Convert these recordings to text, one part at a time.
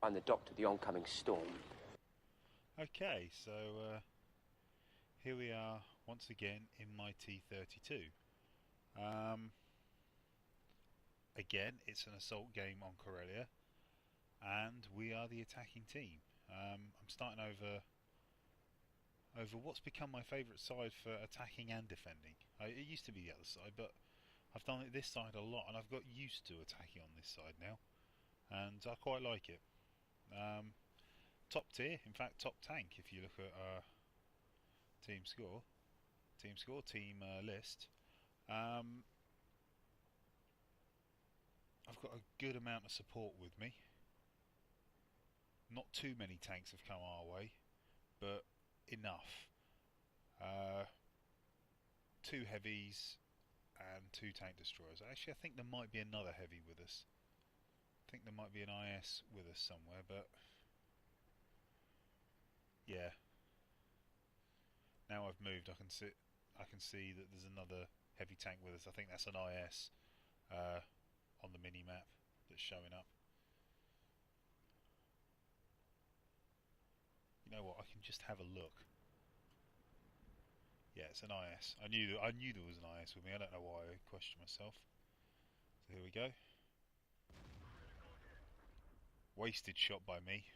Find the doctor the oncoming storm. Okay, so here we are once again in my T32. Um, Again, it's an assault game on Corellia, and we are the attacking team. I'm starting over what's become my favourite side for attacking and defending. It used to be the other side, but I've done it this side a lot, and I've got used to attacking on this side now, and I quite like it. Um, Top tier, in fact, top tank if you look at team score, team list. Um, I've got a good amount of support with me. Not too many tanks have come our way, but enough. Uh, Two heavies and two tank destroyers. Actually, I think there might be another heavy with us. I think there might be an IS with us somewhere, but yeah. Now I've moved, I can see that there's another heavy tank with us. I think that's an IS on the mini map that's showing up. You know what? I can just have a look. Yeah, it's an IS. I knew there was an IS with me. I don't know why I questioned myself. So here we go. Wasted shot by me.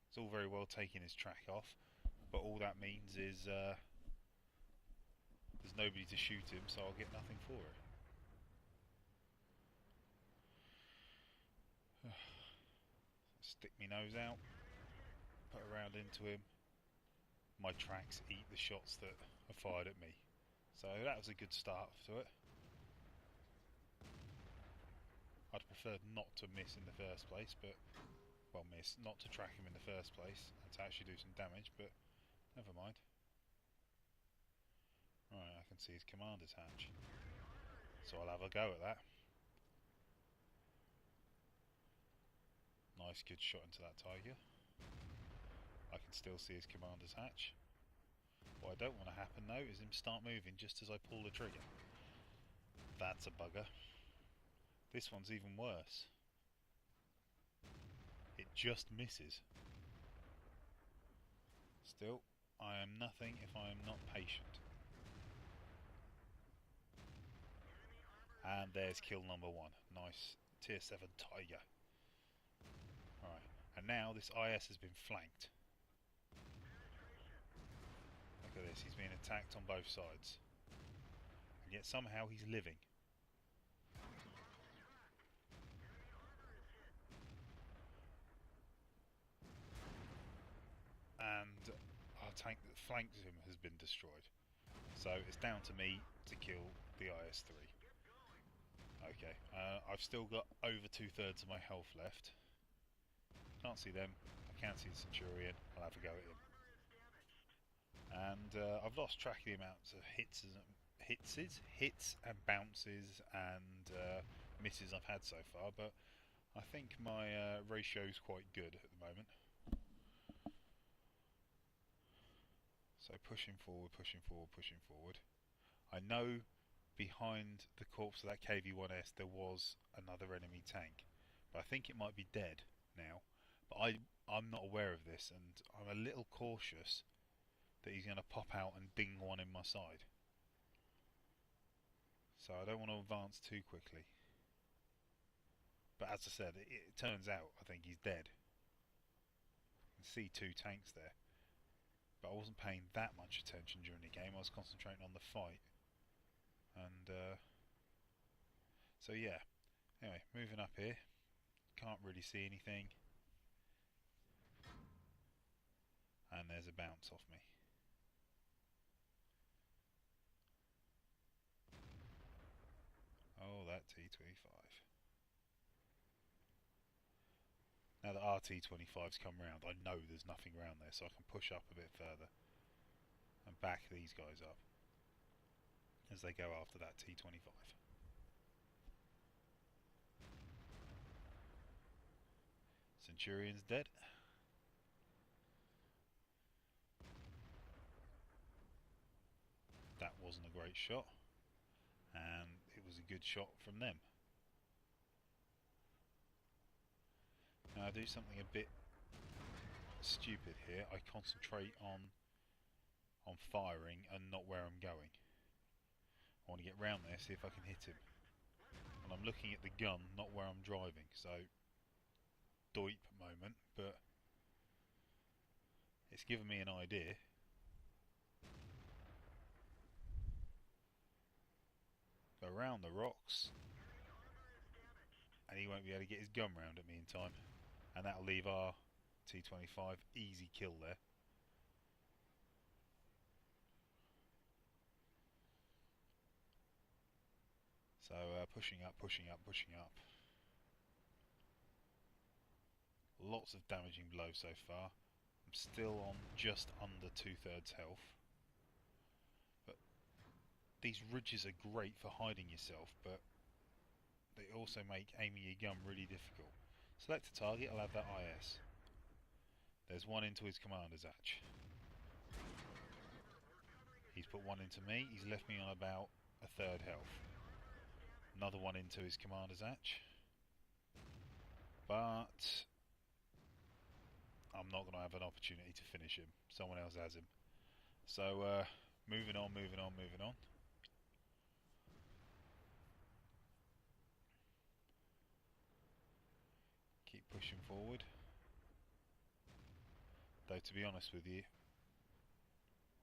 It's all very well taking his track off, but all that means is there's nobody to shoot him, so I'll get nothing for it. Stick my nose out, put a round into him. My tracks eat the shots that are fired at me. So that was a good start to it. I'd preferred not to miss in the first place, but well, not to track him in the first place and to actually do some damage, but never mind. Right, I can see his commander's hatch, so I'll have a go at that. Nice, good shot into that tiger. I can still see his commander's hatch. What I don't want to happen though is him start moving just as I pull the trigger. That's a bugger. This one's even worse. It just misses. Still, I am nothing if I am not patient. And there's kill number one. Nice tier 7 tiger. Alright, and now this IS has been flanked. Look at this, he's being attacked on both sides. And yet somehow he's living. And our tank that flanks him has been destroyed. So it's down to me to kill the IS-3. Okay, I've still got over 2/3 of my health left. Can't see them. I can see the Centurion. I'll have a go at him. And I've lost track of the amounts of hits and bounces and misses I've had so far, but I think my ratio is quite good at the moment. So pushing forward, pushing forward, pushing forward. I know behind the corpse of that KV-1S there was another enemy tank, but I think it might be dead now. But I'm not aware of this, and I'm a little cautious that he's going to pop out and ding one in my side. So I don't want to advance too quickly. But as I said, it turns out I think he's dead. You can see two tanks there. But I wasn't paying that much attention during the game. I was concentrating on the fight. And so yeah. Anyway, moving up here. Can't really see anything. And there's a bounce off me. Oh, that T25. Now that our T25's come round, I know there's nothing around there, so I can push up a bit further and back these guys up as they go after that T25. Centurion's dead. That wasn't a great shot, and it was a good shot from them. Now I do something a bit stupid here. I concentrate on firing and not where I'm going. I want to get round there, see if I can hit him. And I'm looking at the gun, not where I'm driving. So, doip moment, but it's given me an idea. Go around the rocks, and he won't be able to get his gun round at me in time. And that'll leave our T-25 easy kill there. So pushing up, pushing up, pushing up. Lots of damaging blows so far. I'm still on just under 2/3 health. But these ridges are great for hiding yourself, but they also make aiming your gun really difficult. Select a target, I'll have that IS. There's one into his commander's hatch. He's put one into me, he's left me on about 1/3 health. Another one into his commander's hatch. But I'm not going to have an opportunity to finish him. Someone else has him. So, moving on, moving on, moving on. Keep pushing forward. Though, to be honest with you,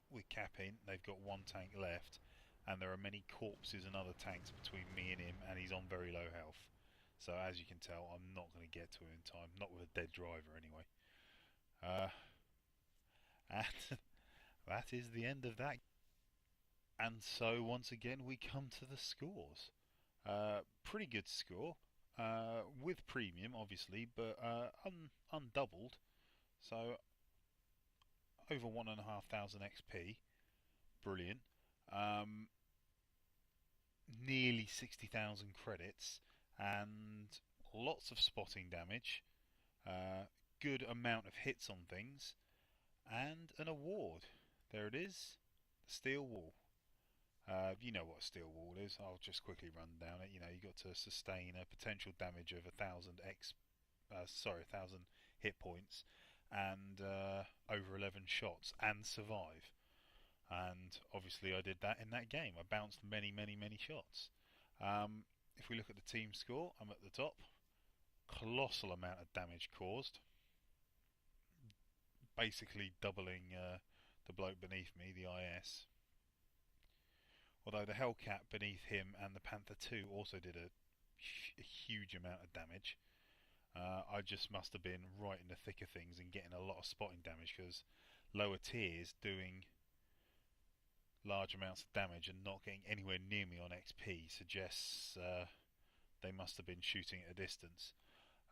with capping, they've got one tank left, and there are many corpses and other tanks between me and him, and he's on very low health. So, as you can tell, I'm not going to get to him in time. Not with a dead driver, anyway. And that is the end of that. And so once again we come to the scores. Pretty good score, with premium obviously, but undoubled. So over 1,500 XP, brilliant. Nearly 60,000 credits, and lots of spotting damage. Good amount of hits on things, and an award. There it is, the Steel Wall. You know what a Steel Wall is. I'll just quickly run down it. You know, you got to sustain a potential damage of 1,000 hit points, and over 11 shots, and survive. And obviously, I did that in that game. I bounced many, many, many shots. If we look at the team score, I'm at the top. Colossal amount of damage caused. Basically doubling the bloke beneath me, the IS. Although the Hellcat beneath him and the Panther 2 also did a huge amount of damage. I just must have been right in the thick of things and getting a lot of spotting damage, because lower tiers doing large amounts of damage and not getting anywhere near me on XP suggests they must have been shooting at a distance.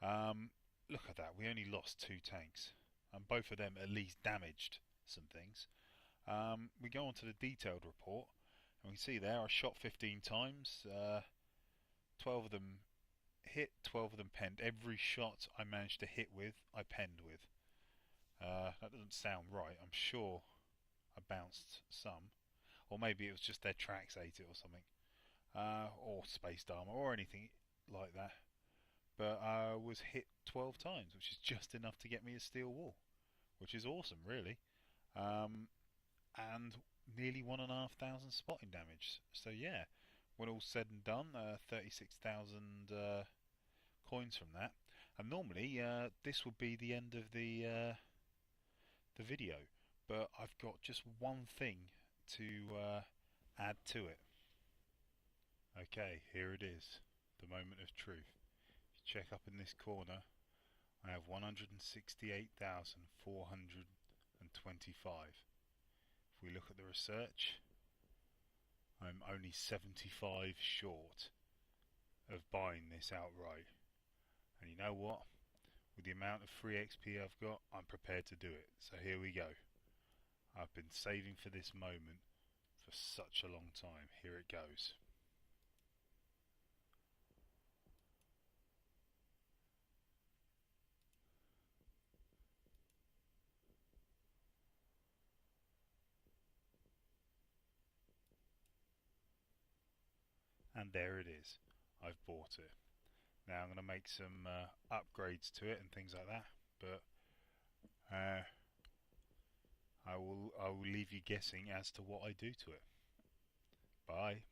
Look at that, we only lost 2 tanks, and both of them at least damaged some things. We go on to the detailed report, and we see there I shot 15 times, 12 of them hit, 12 of them penned. Every shot I managed to hit with, I penned with. That doesn't sound right. I'm sure I bounced some, or maybe it was just their tracks ate it or something, or spaced armor or anything like that. But I was hit 12 times, which is just enough to get me a Steel Wall, which is awesome, really. And nearly 1,500 spotting damage. So yeah, when all's said and done, 36,000 coins from that. And normally this would be the end of the video, but I've got just one thing to add to it. Okay, here it is, the moment of truth. Check up in this corner, I have 168,425. If we look at the research, I'm only 75 short of buying this outright. And you know what? With the amount of free XP I've got, I'm prepared to do it. So here we go. I've been saving for this moment for such a long time. Here it goes. And there it is. I've bought it. Now I'm going to make some upgrades to it and things like that, but I will leave you guessing as to what I do to it. Bye.